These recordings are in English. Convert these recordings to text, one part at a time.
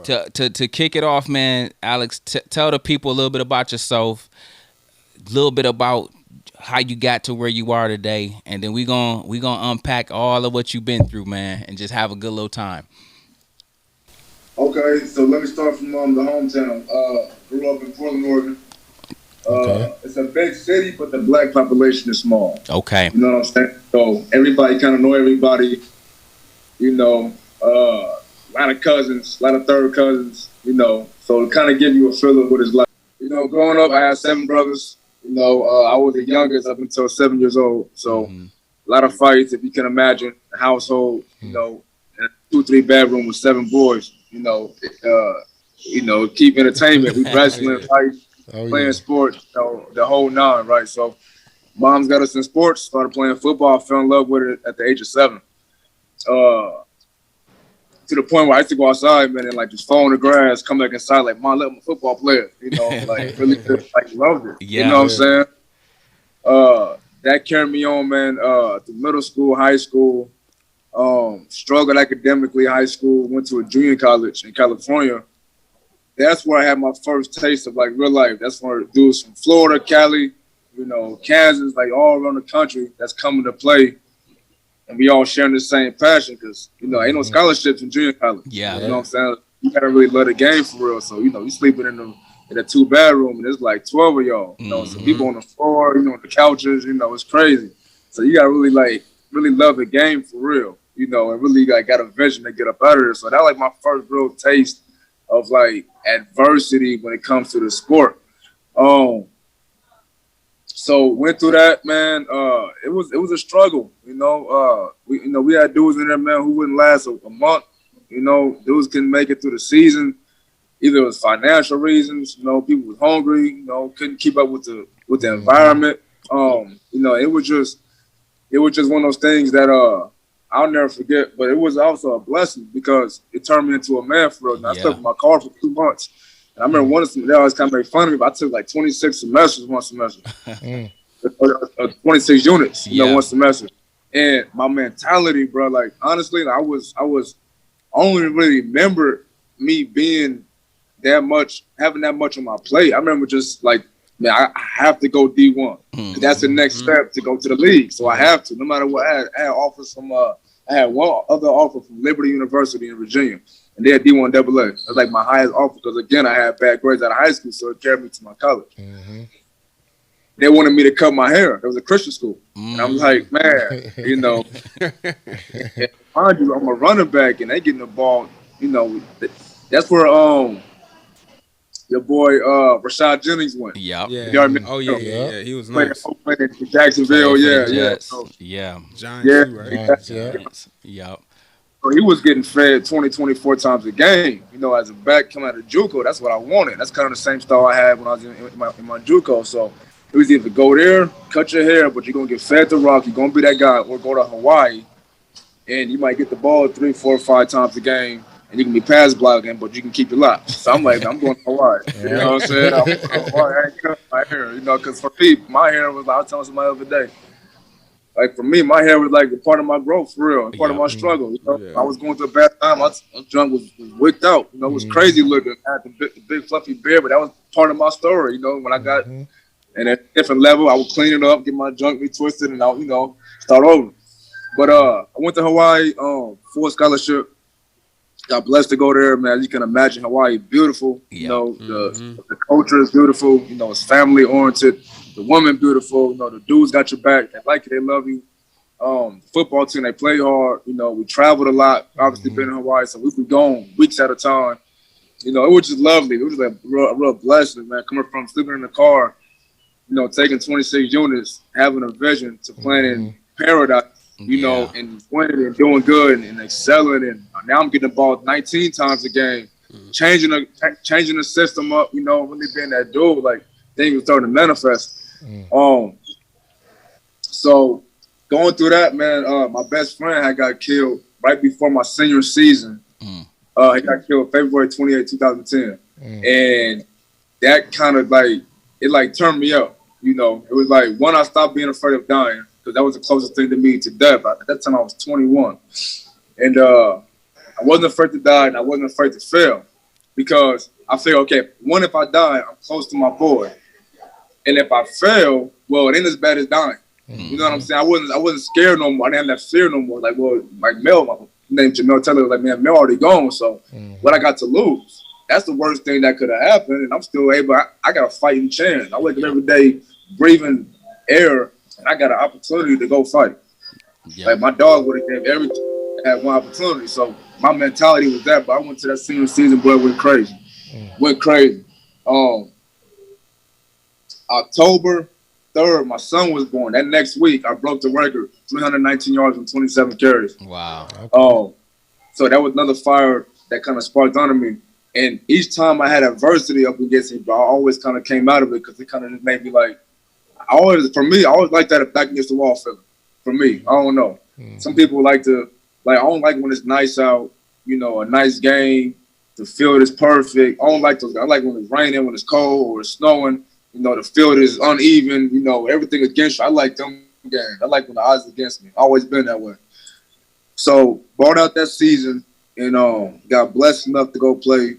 To kick it off, man, Alex, tell the people a little bit about yourself, a little bit about how you got to where you are today, and then we gonna unpack all of what you've been through, man, and just have a good little time. Okay, so let me start from the hometown. Grew up in Portland, Oregon. Okay. It's a big city, but the black population is small. Okay. You know what I'm saying? So everybody kind of know everybody. You know, a lot of cousins, a lot of third cousins. You know, so to kind of give you a feel of what it's like. You know, growing up, I had 7 brothers. You know, I was the youngest up until 7 years old. So a lot of fights, if you can imagine, a household. You know, in a 2-3 bedroom with 7 boys. Keep entertainment. We wrestling, fight, playing sports, the whole nine, right? So, mom's got us in sports. Started playing football. Fell in love with it at the age of 7. To the point where I used to go outside, man, and like just fall on the grass, come back inside, like, Mom, let me football player. You know, like really just like loved it. Yeah. You know what I'm saying? That carried me on, man. Through middle school, high school. Struggled academically in high school, went to a junior college in California. That's where I had my first taste of like real life. That's where dudes from Florida, Cali, Kansas, like all around the country that's coming to play. And we all sharing the same passion because, ain't no scholarships in junior college. Yeah. You know what I'm saying? You gotta really love the game for real. So, you sleeping in a 2-bedroom and there's like 12 of y'all. So people on the floor, on the couches, it's crazy. So you gotta really love the game for real. And really got a vision to get up out of there. So that like my first real taste of like adversity when it comes to the sport. So went through that, man. It was a struggle. We had dudes in there, man, who wouldn't last a month. Dudes couldn't make it through the season. Either it was financial reasons, people was hungry, couldn't keep up with the environment. It was just one of those things that I'll never forget, but it was also a blessing because it turned me into a man for real. And I stuck with my car for 2 months. And I remember they always kind of make fun of me, but I took like 26 semesters one semester. 26 units, one semester. And my mentality, bro, like honestly, I only really remember me being having that much on my plate. I remember just like, man, I have to go D1. That's the next step to go to the league. So I have to, no matter what. I had offers from, I had one other offer from Liberty University in Virginia, and they had D1 AA. That was like my highest offer because, again, I had bad grades out of high school, so it carried me to my college. They wanted me to cut my hair. It was a Christian school. And I was like, man, mind you, I'm a running back, and they getting the ball, that's where your boy Rashad Jennings went. Yep. Yeah. You know what I mean? Oh yeah. He was Playing nice. in Jacksonville, yeah. So, yeah. Giants too, right? Yep. So he was getting fed 20, 24 times a game. As a back coming out of JUCO, that's what I wanted. That's kind of the same style I had when I was in my JUCO. So it was either go there, cut your hair, but you're gonna get fed the rock. You're gonna be that guy, or go to Hawaii, and you might get the ball 3, 4, 5 times a game. And you can be pass blocking, but you can keep your lot. So I'm like, I'm going to Hawaii. You know what I'm saying? I'm going to Hawaii. I ain't cut my hair, because for me, my hair was like, I was telling somebody the other day, like for me, my hair was like a part of my growth, for real, part of my struggle. I was going through a bad time. My junk was wicked out. It was crazy looking. I had the big fluffy beard, but that was part of my story. When I got and at a different level, I would clean it up, get my junk retwisted, and I'll, start over. But I went to Hawaii for a scholarship. Got blessed to go there, man. You can imagine Hawaii, beautiful. The culture is beautiful. It's family oriented. The woman beautiful. The dudes got your back. They like you. They love you. Football team, they play hard. We traveled a lot. Obviously, been in Hawaii, so we would gone weeks at a time. It was just lovely. It was like a real blessing, man. Coming from sleeping in the car, taking 26 units, having a vision to playing in paradise. And winning and doing good and excelling. And now I'm getting the ball 19 times a game, changing the system up, really being that dude, like things were starting to manifest. So going through that, man, my best friend had got killed right before my senior season. He got killed February 28, 2010. And that kind of it turned me up. It was like, one, I stopped being afraid of dying. Because that was the closest thing to me to death. At that time, I was 21. And I wasn't afraid to die, and I wasn't afraid to fail. because I figure, okay, one, if I die, I'm close to my boy, and if I fail, well, it ain't as bad as dying. You know what I'm saying? I wasn't scared no more. I didn't have that fear no more. Like, well, like Mel, my name Jamel Taylor, like, man, Mel already gone. So what I got to lose? That's the worst thing that could have happened. And I'm still able, I got a fighting chance. I wake up every day breathing air, and I got an opportunity to go fight. Yep. Like, my dog would have gave everything, had one opportunity. So my mentality was that, but I went to that senior season, boy, went crazy. Went crazy. October 3rd, my son was born. That next week, I broke the record, 319 yards and 27 carries. Wow. So that was another fire that kind of sparked under me. And each time I had adversity up against him, bro, I always kind of came out of it because it kind of just made me like, I always like that back against the wall feeling. For me, I don't know. Some people like to, like, I don't like when it's nice out, you know, a nice game, the field is perfect. I don't like those. I like when it's raining, when it's cold, or it's snowing. You know, the field is uneven. You know, everything against you. I like them games. I like when the odds are against me. Always been that way. So, brought out that season and got blessed enough to go play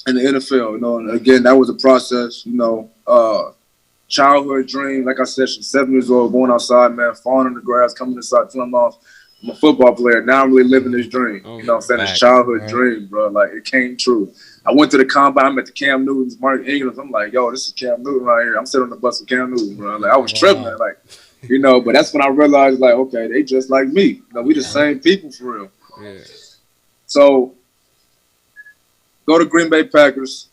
in the NFL. You know, and again, that was a process. You know, childhood dream. Like I said, she's 7 years old, going outside, man, falling in the grass, coming inside, telling them off. I'm a football player. Now I'm really living this dream. You know what I'm saying? This childhood dream, bro. Like, it came true. I went to the combine. I'm at the Cam Newton's, Mark Ingram. I'm like, yo, this is Cam Newton right here. I'm sitting on the bus with Cam Newton, bro. Like, I was tripping. Like, you know, but that's when I realized, like, okay, they just like me. You know, we the same people for real. Yeah. So, go to Green Bay Packers.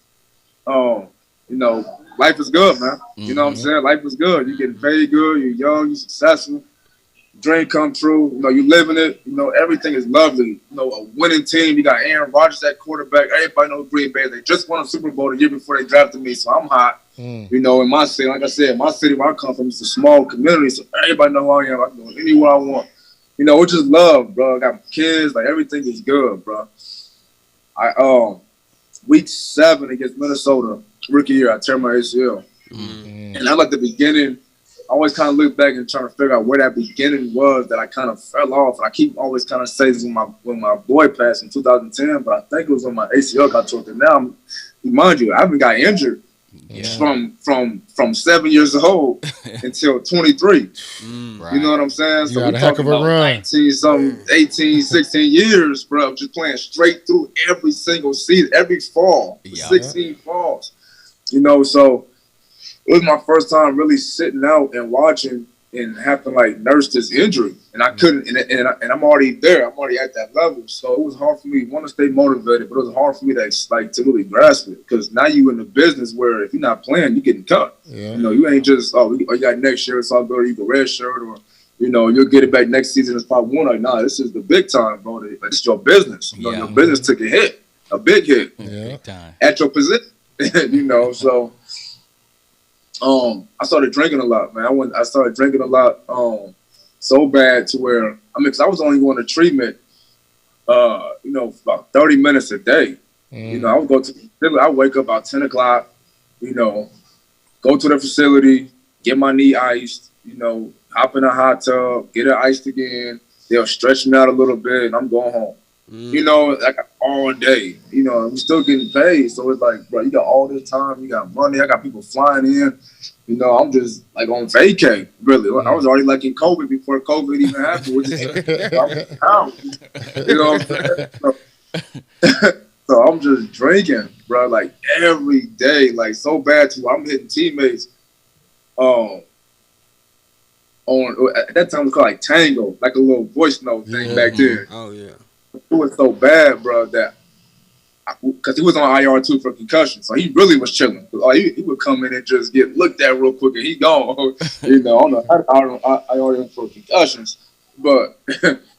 You know, life is good, man. You know what I'm saying? Life is good. You're getting paid good. You're young. You're successful. Dream come true. You know, you living it. You know, everything is lovely. You know, a winning team. You got Aaron Rodgers at quarterback. Everybody knows Green Bay. They just won a Super Bowl the year before they drafted me, so I'm hot. You know, in my city, like I said, my city where I come from is a small community, so everybody know who I am. I can go anywhere I want. You know, it's just love, bro. I got kids. Like, everything is good, bro. Week 7 against Minnesota, rookie year, I tear my ACL. And I'm at the beginning. I always kind of look back and trying to figure out where that beginning was that I kind of fell off. And I keep always kind of saying this when my boy passed in 2010, but I think it was when my ACL got torn. Now, mind you, I haven't got injured from 7 years old until 23. You know what I'm saying? You got a heck of a run. 18, 16 years, bro, just playing straight through every single season, every fall, 16 falls. You know, so it was my first time really sitting out and watching and having to, like, nurse this injury. And I couldn't, and I'm already there. I'm already at that level. So it was hard for me, to stay motivated, but it was hard for me to really grasp it. Because now you in the business where if you're not playing, you're getting cut. You know, you ain't just, you got next year, it's all good, or you go red shirt, or, you know, you'll get it back next season. It's probably one. Like, nah, this is the big time, bro. This is your business. You know, your business took a hit, a big hit. Big time. At your position. You know, so I started drinking a lot, man. I started drinking a lot, so bad to where, because I was only going to treatment, you know, about 30 minutes a day. You know, I would go to the facility. I wake up about 10 o'clock, you know, go to the facility, get my knee iced, you know, hop in a hot tub, get it iced again. They'll stretch me out a little bit, and I'm going home. You know, like all day. You know, I'm still getting paid. So it's like, bro, you got all this time. You got money. I got people flying in. You know, I'm just like on vacay, really. I was already like in COVID before COVID even happened. Which is, you know what I'm saying? So I'm just drinking, bro, like every day, like so bad to I'm hitting teammates on at that time it was called like Tango, like a little voice note thing back then. Oh yeah. It was so bad, bro, that because he was on IR too for concussion, so he really was chilling. He would come in and just get looked at real quick, and he gone. You know, I IR him for concussions, but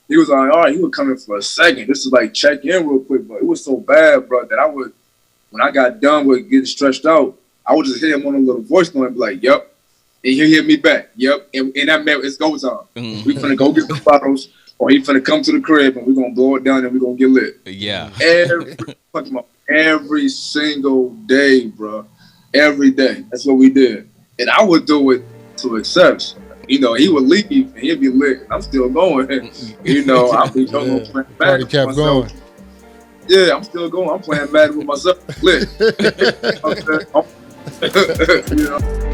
he was on IR. He would come in for a second, just to like check in real quick. But it was so bad, bro, that when I got done with getting stretched out, I would just hit him on a little voice note and be like, "Yep," and he'll hit me back, "Yep," and that meant it's go time. We finna go get the bottles. Or he finna come to the crib and we're gonna blow it down and we're gonna get lit. Yeah. Every single day, bro. Every day. That's what we did. And I would do it to excess. You know, he would leave and he'd be lit. I'm still going. You know, I'll be going back. Party kept going. Yeah, I'm still going. I'm playing Madden with myself. Lit. You know?